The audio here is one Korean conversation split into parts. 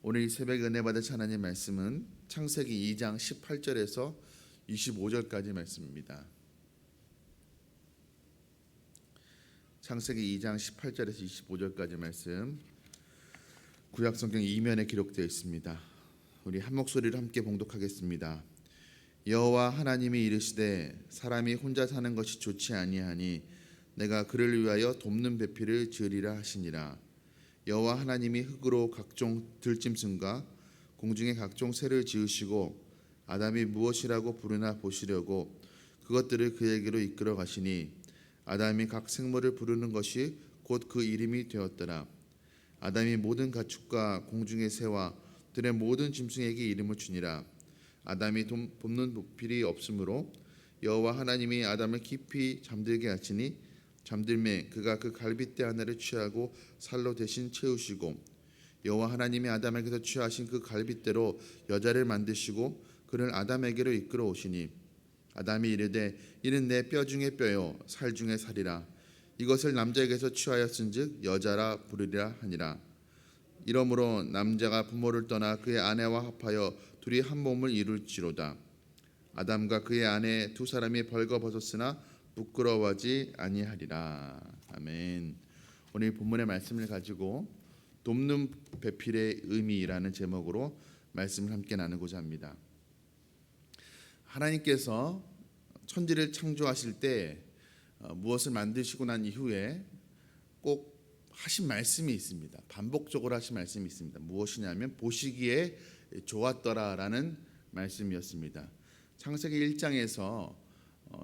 오늘 이 새벽에 은혜 받을 하나님의 말씀은 창세기 2장 18절에서 25절까지 말씀입니다. 창세기 2장 18절에서 25절까지 말씀 구약성경 이면에 기록되어 있습니다. 우리 한 목소리로 함께 봉독하겠습니다. 여호와 하나님이 이르시되 사람이 혼자 사는 것이 좋지 아니하니 내가 그를 위하여 돕는 배필을 지으리라 하시니라. 여호와 하나님이 흙으로 각종 들짐승과 공중의 각종 새를 지으시고 아담이 무엇이라고 부르나 보시려고 그것들을 그에게로 이끌어 가시니 아담이 각 생물을 부르는 것이 곧 그 이름이 되었더라. 아담이 모든 가축과 공중의 새와 들의 모든 짐승에게 이름을 주니라. 아담이 돕는 보필이 없으므로 여호와 하나님이 아담을 깊이 잠들게 하시니 잠들매 그가 그 갈빗대 하나를 취하고 살로 대신 채우시고 여호와 하나님이 아담에게서 취하신 그 갈빗대로 여자를 만드시고 그를 아담에게로 이끌어 오시니 아담이 이르되 이는 내 뼈 중에 뼈요 살 중에 살이라. 이것을 남자에게서 취하였은즉 여자라 부르리라 하니라. 이러므로 남자가 부모를 떠나 그의 아내와 합하여 둘이 한 몸을 이룰지로다. 아담과 그의 아내 두 사람이 벌거벗었으나 부끄러워하지 아니하리라. 아멘. 오늘 본문의 말씀을 가지고 돕는 배필의 의미라는 제목으로 말씀을 함께 나누고자 합니다. 하나님께서 천지를 창조하실 때 무엇을 만드시고 난 이후에 꼭 하신 말씀이 있습니다. 반복적으로 하신 말씀이 있습니다. 무엇이냐면 보시기에 좋았더라라는 말씀이었습니다. 창세기 1장에서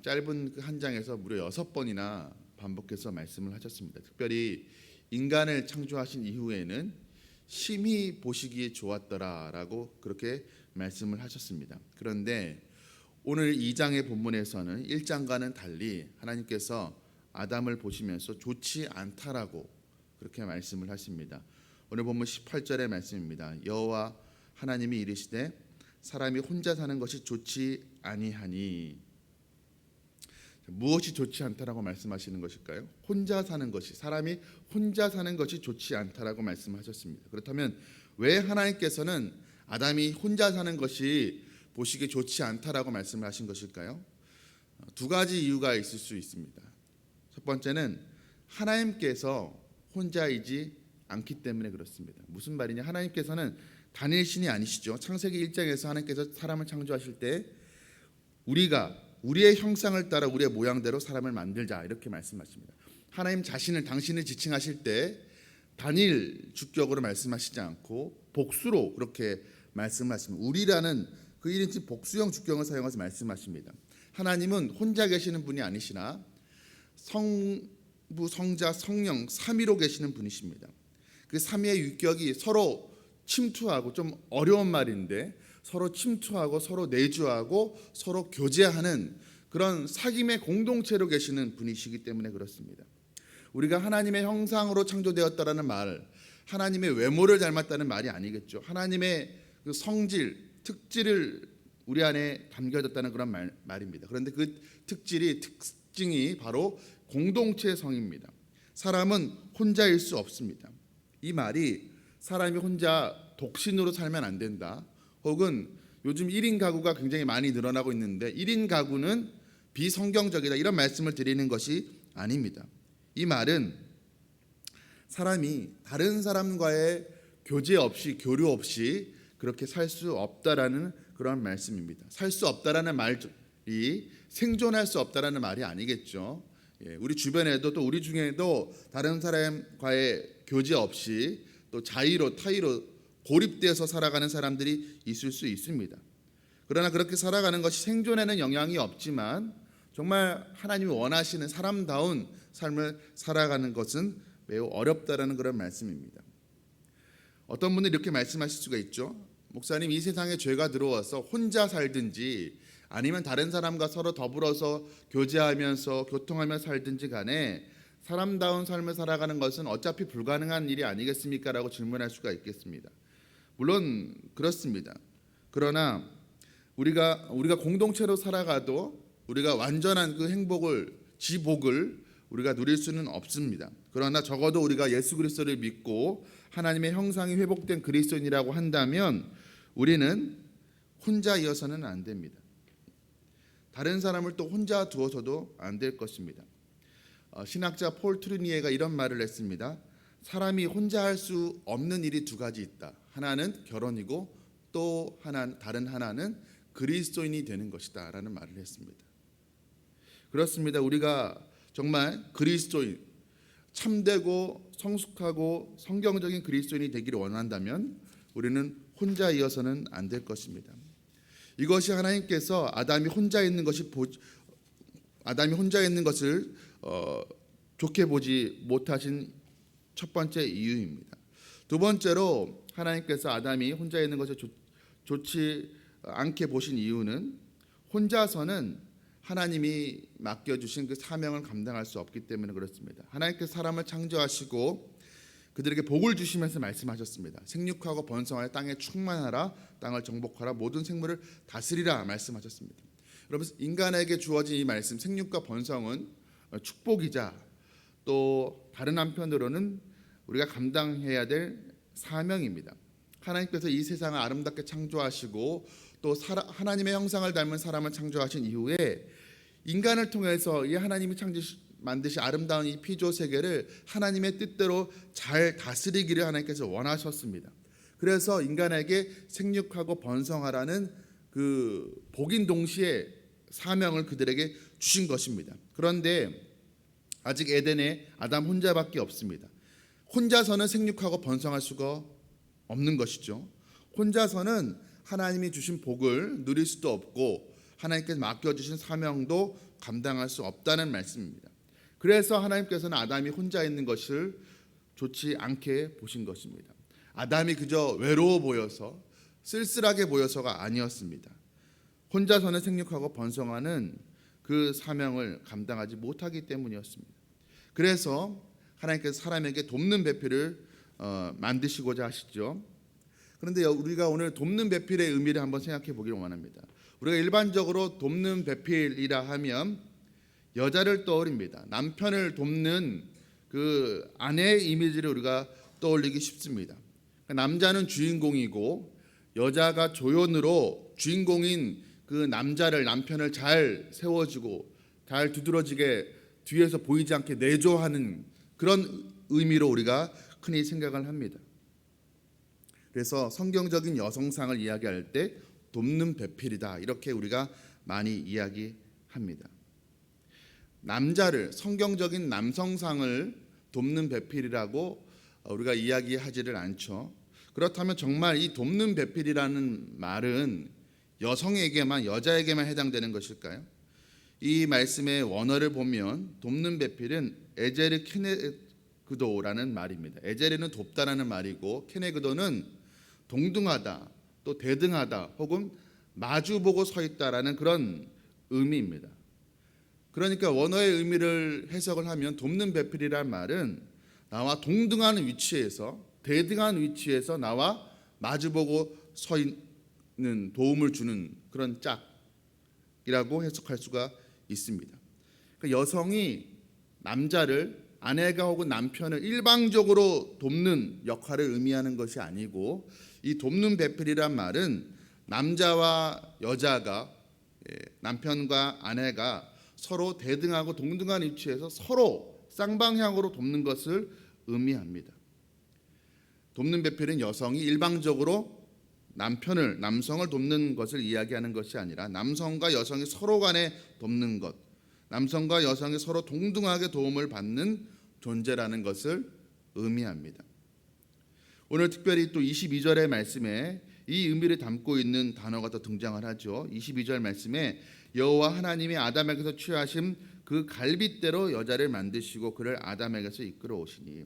짧은 그 한 장에서 무려 6번이나 반복해서 말씀을 하셨습니다. 특별히 인간을 창조하신 이후에는 심히 보시기에 좋았더라라고 그렇게 말씀을 하셨습니다. 그런데 오늘 2장의 본문에서는 1장과는 달리 하나님께서 아담을 보시면서 좋지 않다라고 그렇게 말씀을 하십니다. 오늘 본문 18절의 말씀입니다. 여호와 하나님이 이르시되 사람이 혼자 사는 것이 좋지 아니하니. 무엇이 좋지 않다라고 말씀하시는 것일까요? 혼자 사는 것이, 사람이 혼자 사는 것이 좋지 않다라고 말씀하셨습니다. 그렇다면 왜 하나님께서는 아담이 혼자 사는 것이 보시기에 좋지 않다라고 말씀을 하신 것일까요? 두 가지 이유가 있을 수 있습니다. 첫 번째는 하나님께서 혼자이지 않기 때문에 그렇습니다. 무슨 말이냐? 하나님께서는 단일 신이 아니시죠. 창세기 1장에서 하나님께서 사람을 창조하실 때 우리의 형상을 따라 우리의 모양대로 사람을 만들자 이렇게 말씀하십니다. 하나님 자신을 당신을 지칭하실 때 단일 주격으로 말씀하시지 않고 복수로 그렇게 말씀하십니다. 우리라는 그 1인칭 복수형 주격을 사용해서 말씀하십니다. 하나님은 혼자 계시는 분이 아니시나 성부, 성자, 성령 삼위로 계시는 분이십니다. 그 삼위의 유격이 서로 침투하고, 좀 어려운 말인데 서로 침투하고 서로 내주하고 서로 교제하는 그런 사귐의 공동체로 계시는 분이시기 때문에 그렇습니다. 우리가 하나님의 형상으로 창조되었다라는 말, 하나님의 외모를 닮았다는 말이 아니겠죠. 하나님의 그 성질, 특질을 우리 안에 담겨졌다는 그런 말입니다. 그런데 그 특징이 바로 공동체성입니다. 사람은 혼자일 수 없습니다. 이 말이 사람이 혼자 독신으로 살면 안 된다, 혹은 요즘 1인 가구가 굉장히 많이 늘어나고 있는데 1인 가구는 비성경적이다, 이런 말씀을 드리는 것이 아닙니다. 이 말은 사람이 다른 사람과의 교제 없이, 교류 없이 그렇게 살 수 없다라는 그런 말씀입니다. 살 수 없다라는 말이 생존할 수 없다라는 말이 아니겠죠. 우리 주변에도 또 우리 중에도 다른 사람과의 교제 없이 또 타이로 고립되어서 살아가는 사람들이 있을 수 있습니다. 그러나 그렇게 살아가는 것이 생존에는 영향이 없지만 정말 하나님이 원하시는 사람다운 삶을 살아가는 것은 매우 어렵다라는 그런 말씀입니다. 어떤 분들이 이렇게 말씀하실 수가 있죠. 목사님, 이 세상에 죄가 들어와서 혼자 살든지 아니면 다른 사람과 서로 더불어서 교제하면서 교통하며 살든지 간에 사람다운 삶을 살아가는 것은 어차피 불가능한 일이 아니겠습니까? 라고 질문할 수가 있겠습니다. 물론 그렇습니다. 그러나 우리가 공동체로 살아가도 우리가 완전한 그 행복을, 지복을 우리가 누릴 수는 없습니다. 그러나 적어도 우리가 예수 그리스도를 믿고 하나님의 형상이 회복된 그리스도인이라고 한다면 우리는 혼자이어서는 안 됩니다. 다른 사람을 또 혼자 두어서도 안 될 것입니다. 신학자 폴 트루니에가 이런 말을 했습니다. 사람이 혼자 할 수 없는 일이 두 가지 있다. 하나는 결혼이고 또 다른 하나는 그리스도인이 되는 것이다 라는 말을 했습니다. 그렇습니다. 우리가 정말 그리스도인, 참되고 성숙하고 성경적인 그리스도인이 되기를 원한다면 우리는 혼자이어서는 안 될 것입니다. 이것이 하나님께서 아담이 혼자 있는 것을 좋게 보지 못하신 첫 번째 이유입니다. 두 번째로 하나님께서 아담이 혼자 있는 것을 좋지 않게 보신 이유는 혼자서는 하나님이 맡겨주신 그 사명을 감당할 수 없기 때문에 그렇습니다. 하나님께서 사람을 창조하시고 그들에게 복을 주시면서 말씀하셨습니다. 생육하고 번성하여 땅에 충만하라, 땅을 정복하라, 모든 생물을 다스리라 말씀하셨습니다. 여러분, 인간에게 주어진 이 말씀 생육과 번성은 축복이자 또 다른 한편으로는 우리가 감당해야 될 사명입니다. 하나님께서 이 세상을 아름답게 창조하시고 또 하나님의 형상을 닮은 사람을 창조하신 이후에 인간을 통해서 이 하나님이 만드신 아름다운 이 피조 세계를 하나님의 뜻대로 잘 다스리기를 하나님께서 원하셨습니다. 그래서 인간에게 생육하고 번성하라는 그 복인 동시에 사명을 그들에게 주신 것입니다. 그런데 아직 에덴에 아담 혼자밖에 없습니다. 혼자서는 생육하고 번성할 수가 없는 것이죠. 혼자서는 하나님이 주신 복을 누릴 수도 없고 하나님께서 맡겨주신 사명도 감당할 수 없다는 말씀입니다. 그래서 하나님께서는 아담이 혼자 있는 것을 좋지 않게 보신 것입니다. 아담이 그저 외로워 보여서 쓸쓸하게 보여서가 아니었습니다. 혼자서는 생육하고 번성하는 그 사명을 감당하지 못하기 때문이었습니다. 그래서 하나님께서 사람에게 돕는 배필을 만드시고자 하시죠. 그런데 우리가 오늘 돕는 배필의 의미를 한번 생각해 보기를 원합니다. 우리가 일반적으로 돕는 배필이라 하면 여자를 떠올립니다. 남편을 돕는 그 아내의 이미지를 우리가 떠올리기 쉽습니다. 남자는 주인공이고 여자가 조연으로 주인공인 그 남편을 잘 세워주고 잘 두드러지게 뒤에서 보이지 않게 내조하는 그런 의미로 우리가 흔히 생각을 합니다. 그래서 성경적인 여성상을 이야기할 때 돕는 배필이다 이렇게 우리가 많이 이야기합니다. 남자를 성경적인 남성상을 돕는 배필이라고 우리가 이야기하지를 않죠. 그렇다면 정말 이 돕는 배필이라는 말은 여자에게만 해당되는 것일까요? 이 말씀의 원어를 보면 돕는 배필은 에제르 케네그도라는 말입니다. 에제르는 돕다라는 말이고 케네그도는 동등하다, 또 대등하다, 혹은 마주보고 서 있다라는 그런 의미입니다. 그러니까 원어의 의미를 해석을 하면 돕는 배필이란 말은 나와 동등한 위치에서 대등한 위치에서 나와 마주보고 서 있는 도움을 주는 그런 짝이라고 해석할 수가 있습니다. 그러니까 여성이 남자를 아내가 혹은 남편을 일방적으로 돕는 역할을 의미하는 것이 아니고 이 돕는 배필이란 말은 남자와 여자가 남편과 아내가 서로 대등하고 동등한 위치에서 서로 쌍방향으로 돕는 것을 의미합니다. 돕는 배필은 여성이 일방적으로 남성을 돕는 것을 이야기하는 것이 아니라 남성과 여성이 서로 간에 돕는 것, 남성과 여성이 서로 동등하게 도움을 받는 존재라는 것을 의미합니다. 오늘 특별히 또 22절의 말씀에 이 의미를 담고 있는 단어가 또 등장을 하죠. 22절 말씀에 여호와 하나님이 아담에게서 취하신 그 갈빗대로 여자를 만드시고 그를 아담에게서 이끌어 오시니.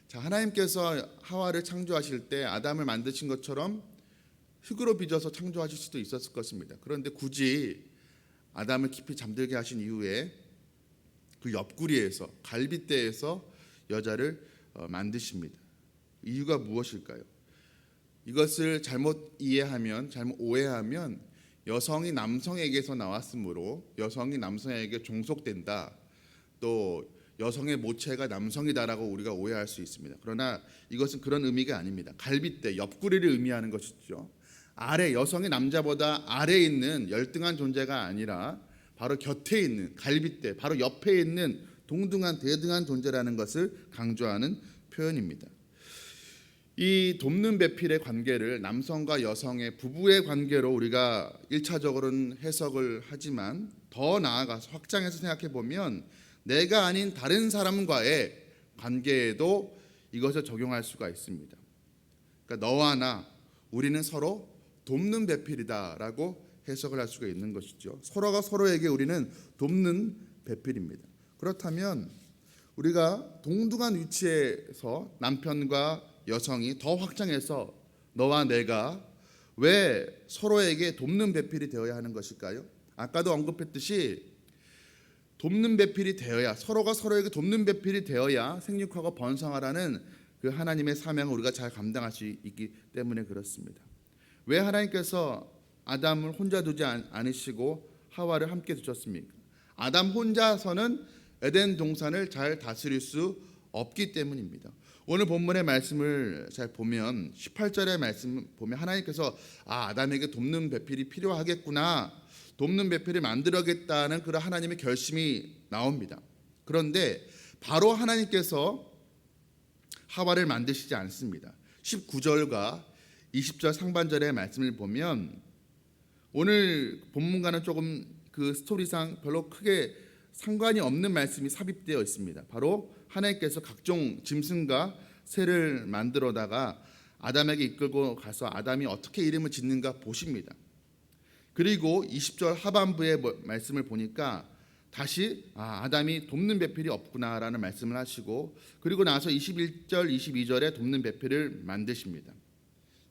자, 하나님께서 하와를 창조하실 때 아담을 만드신 것처럼 흙으로 빚어서 창조하실 수도 있었을 것입니다. 그런데 굳이 아담을 깊이 잠들게 하신 이후에 그 옆구리에서 갈빗대에서 여자를 만드십니다. 이유가 무엇일까요? 이것을 잘못 이해하면, 잘못 오해하면 여성이 남성에게서 나왔으므로 여성이 남성에게 종속된다, 또 여성의 모체가 남성이다라고 우리가 오해할 수 있습니다. 그러나 이것은 그런 의미가 아닙니다. 갈빗대, 옆구리를 의미하는 것이죠. 아래, 여성이 남자보다 아래에 있는 열등한 존재가 아니라 바로 곁에 있는 갈빗대, 바로 옆에 있는 동등한 대등한 존재라는 것을 강조하는 표현입니다. 이 돕는 배필의 관계를 남성과 여성의 부부의 관계로 우리가 1차적으로는 해석을 하지만 더 나아가서 확장해서 생각해 보면 내가 아닌 다른 사람과의 관계에도 이것을 적용할 수가 있습니다. 그러니까 너와 나, 우리는 서로 돕는 배필이다라고 해석을 할 수가 있는 것이죠. 서로가 서로에게 우리는 돕는 배필입니다. 그렇다면 우리가 동등한 위치에서 남편과 여성이 더 확장해서 너와 내가 왜 서로에게 돕는 배필이 되어야 하는 것일까요? 아까도 언급했듯이 돕는 배필이 되어야, 서로가 서로에게 돕는 배필이 되어야 생육하고 번성하라는 그 하나님의 사명을 우리가 잘 감당할 수 있기 때문에 그렇습니다. 왜 하나님께서 아담을 혼자 두지 않으시고 하와를 함께 두셨습니까? 아담 혼자서는 에덴 동산을 잘 다스릴 수 없기 때문입니다. 오늘 본문의 말씀을 잘 보면 18절의 말씀 보면 하나님께서 아담에게 돕는 배필이 필요하겠구나, 돕는 배필을 만들어야겠다는 그런 하나님의 결심이 나옵니다. 그런데 바로 하나님께서 하와를 만드시지 않습니다. 19절과 20절 상반절의 말씀을 보면 오늘 본문과는 조금 그 스토리상 별로 크게 상관이 없는 말씀이 삽입되어 있습니다. 바로 하나님께서 각종 짐승과 새를 만들어다가 아담에게 이끌고 가서 아담이 어떻게 이름을 짓는가 보십니다. 그리고 20절 하반부의 말씀을 보니까 다시 아담이 돕는 배필이 없구나라는 말씀을 하시고, 그리고 나서 21절 22절에 돕는 배필을 만드십니다.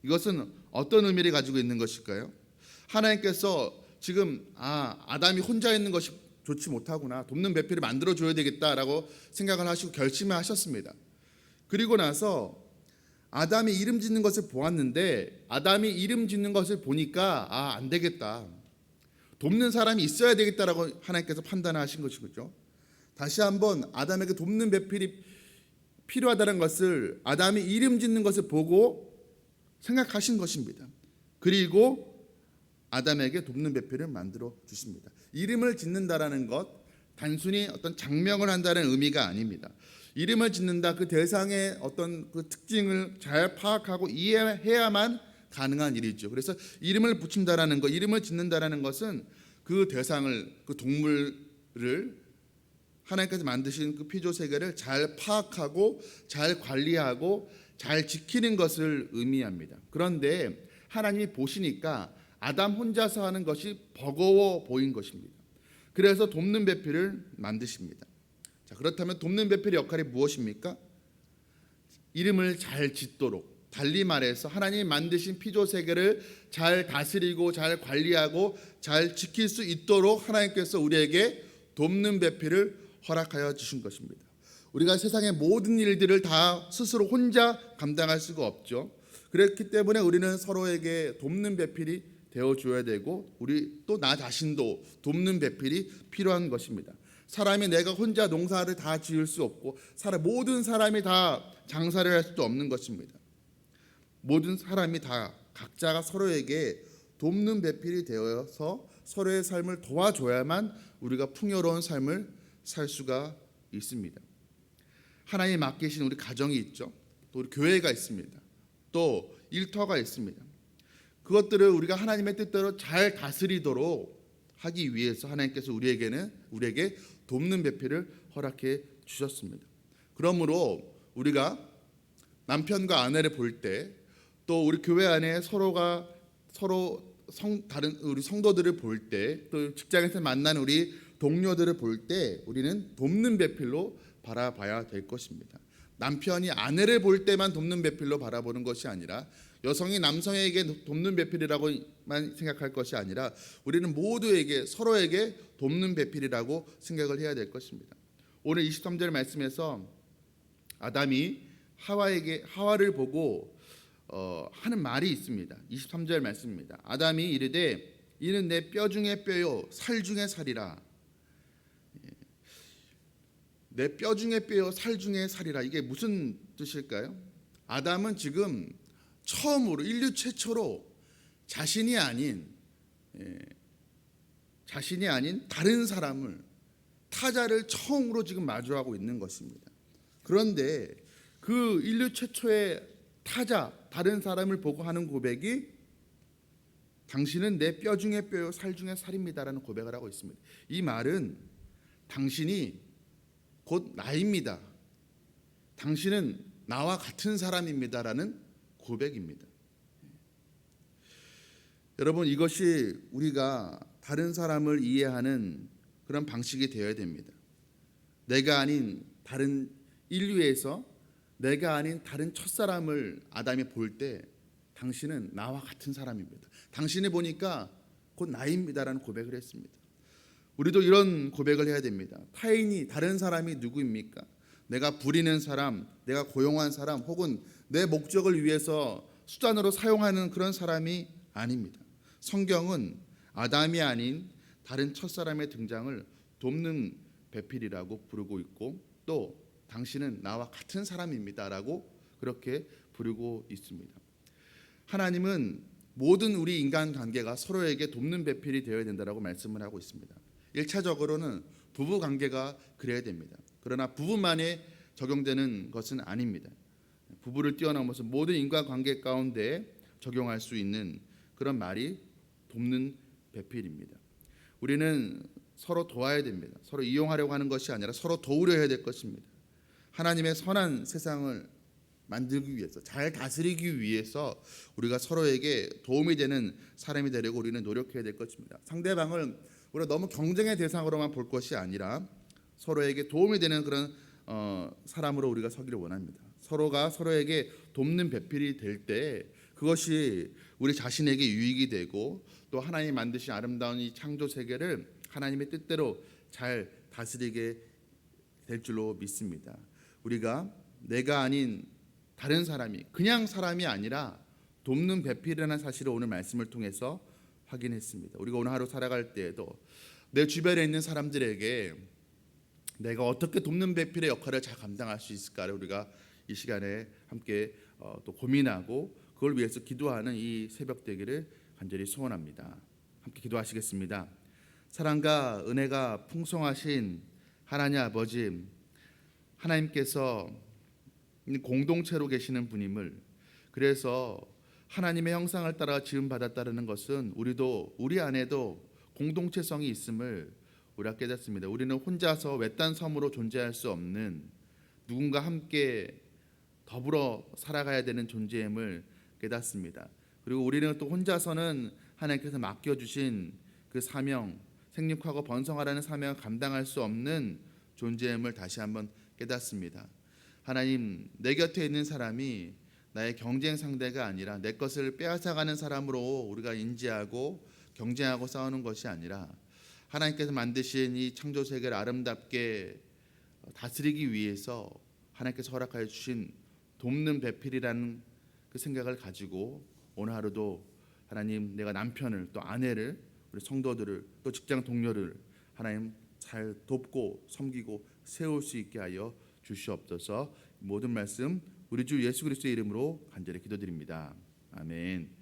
이것은 어떤 의미를 가지고 있는 것일까요? 하나님께서 지금 아담이 혼자 있는 것이 좋지 못하구나, 돕는 배필을 만들어줘야 되겠다라고 생각을 하시고 결심을 하셨습니다. 그리고 나서 아담이 이름 짓는 것을 보았는데, 아담이 이름 짓는 것을 보니까 안 되겠다, 돕는 사람이 있어야 되겠다라고 하나님께서 판단하신 것이죠. 다시 한번 아담에게 돕는 배필이 필요하다는 것을 아담이 이름 짓는 것을 보고 생각하신 것입니다. 그리고 아담에게 돕는 배필을 만들어 주십니다. 이름을 짓는다라는 것, 단순히 어떤 장명을 한다는 의미가 아닙니다. 이름을 짓는다, 그 대상의 어떤 그 특징을 잘 파악하고 이해해야만 가능한 일이죠. 그래서 이름을 붙인다라는 것, 이름을 짓는다라는 것은 그 대상을, 그 동물을 하나님께서 만드신 그 피조 세계를 잘 파악하고 잘 관리하고 잘 지키는 것을 의미합니다. 그런데 하나님이 보시니까 아담 혼자서 하는 것이 버거워 보인 것입니다. 그래서 돕는 배필을 만드십니다. 자, 그렇다면 돕는 배필의 역할이 무엇입니까? 이름을 잘 짓도록, 달리 말해서 하나님이 만드신 피조 세계를 잘 다스리고 잘 관리하고 잘 지킬 수 있도록 하나님께서 우리에게 돕는 배필을 허락하여 주신 것입니다. 우리가 세상의 모든 일들을 다 스스로 혼자 감당할 수가 없죠. 그렇기 때문에 우리는 서로에게 돕는 배필이 되어줘야 되고, 우리 또 나 자신도 돕는 배필이 필요한 것입니다. 사람이 내가 혼자 농사를 다 지을 수 없고, 모든 사람이 다 장사를 할 수도 없는 것입니다. 모든 사람이 다 각자가 서로에게 돕는 배필이 되어서 서로의 삶을 도와줘야만 우리가 풍요로운 삶을 살 수가 있습니다. 하나님 맡기신 우리 가정이 있죠. 또 우리 교회가 있습니다. 또 일터가 있습니다. 그것들을 우리가 하나님의 뜻대로 잘 다스리도록 하기 위해서 하나님께서 우리에게 돕는 배필을 허락해 주셨습니다. 그러므로 우리가 남편과 아내를 볼 때, 또 우리 교회 안에 다른 우리 성도들을 볼 때, 또 직장에서 만난 우리 동료들을 볼 때 우리는 돕는 배필로 바라봐야 될 것입니다. 남편이 아내를 볼 때만 돕는 배필로 바라보는 것이 아니라, 여성이 남성에게 돕는 배필이라고만 생각할 것이 아니라, 우리는 모두에게 서로에게 돕는 배필이라고 생각을 해야 될 것입니다. 오늘 23절 말씀에서 아담이 하와를 보고 하는 말이 있습니다. 23절 말씀입니다. 아담이 이르되 이는 내 뼈 중에 뼈요 살 중에 살이라. 내 뼈 중에 뼈요 살 중에 살이라. 이게 무슨 뜻일까요? 아담은 지금 처음으로 인류 최초로 자신이 아닌 다른 사람을, 타자를 처음으로 지금 마주하고 있는 것입니다. 그런데 그 인류 최초의 타자, 다른 사람을 보고 하는 고백이 당신은 내 뼈 중에 뼈요 살 중에 살입니다라는 고백을 하고 있습니다. 이 말은 당신이 곧 나입니다. 당신은 나와 같은 사람입니다라는 고백입니다. 여러분, 이것이 우리가 다른 사람을 이해하는 그런 방식이 되어야 됩니다. 내가 아닌 다른 인류에서 내가 아닌 다른 첫사람을 아담이 볼 때 당신은 나와 같은 사람입니다. 당신이 보니까 곧 나입니다라는 고백을 했습니다. 우리도 이런 고백을 해야 됩니다. 타인이, 다른 사람이 누구입니까? 내가 부리는 사람, 내가 고용한 사람, 혹은 내 목적을 위해서 수단으로 사용하는 그런 사람이 아닙니다. 성경은 아담이 아닌 다른 첫사람의 등장을 돕는 배필이라고 부르고 있고, 또 당신은 나와 같은 사람입니다라고 그렇게 부르고 있습니다. 하나님은 모든 우리 인간관계가 서로에게 돕는 배필이 되어야 된다고 말씀을 하고 있습니다. 1차적으로는 부부 관계가 그래야 됩니다. 그러나 부부만에 적용되는 것은 아닙니다. 부부를 뛰어넘어서 모든 인간관계 가운데 적용할 수 있는 그런 말이 돕는 배필입니다. 우리는 서로 도와야 됩니다. 서로 이용하려고 하는 것이 아니라 서로 도우려 해야 될 것입니다. 하나님의 선한 세상을 만들기 위해서, 잘 다스리기 위해서 우리가 서로에게 도움이 되는 사람이 되려고 우리는 노력해야 될 것입니다. 상대방을 우리가 너무 경쟁의 대상으로만 볼 것이 아니라 서로에게 도움이 되는 그런 사람으로 우리가 서기를 원합니다. 서로가 서로에게 돕는 배필이 될 때 그것이 우리 자신에게 유익이 되고, 또 하나님이 만드신 아름다운 이 창조 세계를 하나님의 뜻대로 잘 다스리게 될 줄로 믿습니다. 우리가 내가 아닌 다른 사람이, 그냥 사람이 아니라 돕는 배필이라는 사실을 오늘 말씀을 통해서 확인했습니다. 우리가 오늘 하루 살아갈 때에도 내 주변에 있는 사람들에게 내가 어떻게 돕는 배필의 역할을 잘 감당할 수 있을까를 우리가 이 시간에 함께 또 고민하고 그걸 위해서 기도하는 이 새벽 되기를 간절히 소원합니다. 함께 기도하시겠습니다. 사랑과 은혜가 풍성하신 하나님 아버지, 하나님께서 공동체로 계시는 분임을, 그래서 하나님의 형상을 따라 지음 받았다는 것은 우리도 우리 안에도 공동체성이 있음을 우리가 깨닫습니다. 우리는 혼자서 외딴 섬으로 존재할 수 없는, 누군가 함께 더불어 살아가야 되는 존재임을 깨닫습니다. 그리고 우리는 또 혼자서는 하나님께서 맡겨주신 그 사명, 생육하고 번성하라는 사명을 감당할 수 없는 존재임을 다시 한번 깨닫습니다. 하나님, 내 곁에 있는 사람이 나의 경쟁 상대가 아니라 내 것을 빼앗아가는 사람으로 우리가 인지하고 경쟁하고 싸우는 것이 아니라 하나님께서 만드신 이 창조 세계를 아름답게 다스리기 위해서 하나님께서 허락하여 주신 돕는 배필이라는 그 생각을 가지고 오늘 하루도 하나님, 내가 남편을, 또 아내를, 우리 성도들을, 또 직장 동료를 하나님 잘 돕고 섬기고 세울 수 있게 하여 주시옵소서. 모든 말씀 우리 주 예수 그리스도의 이름으로 간절히 기도드립니다. 아멘.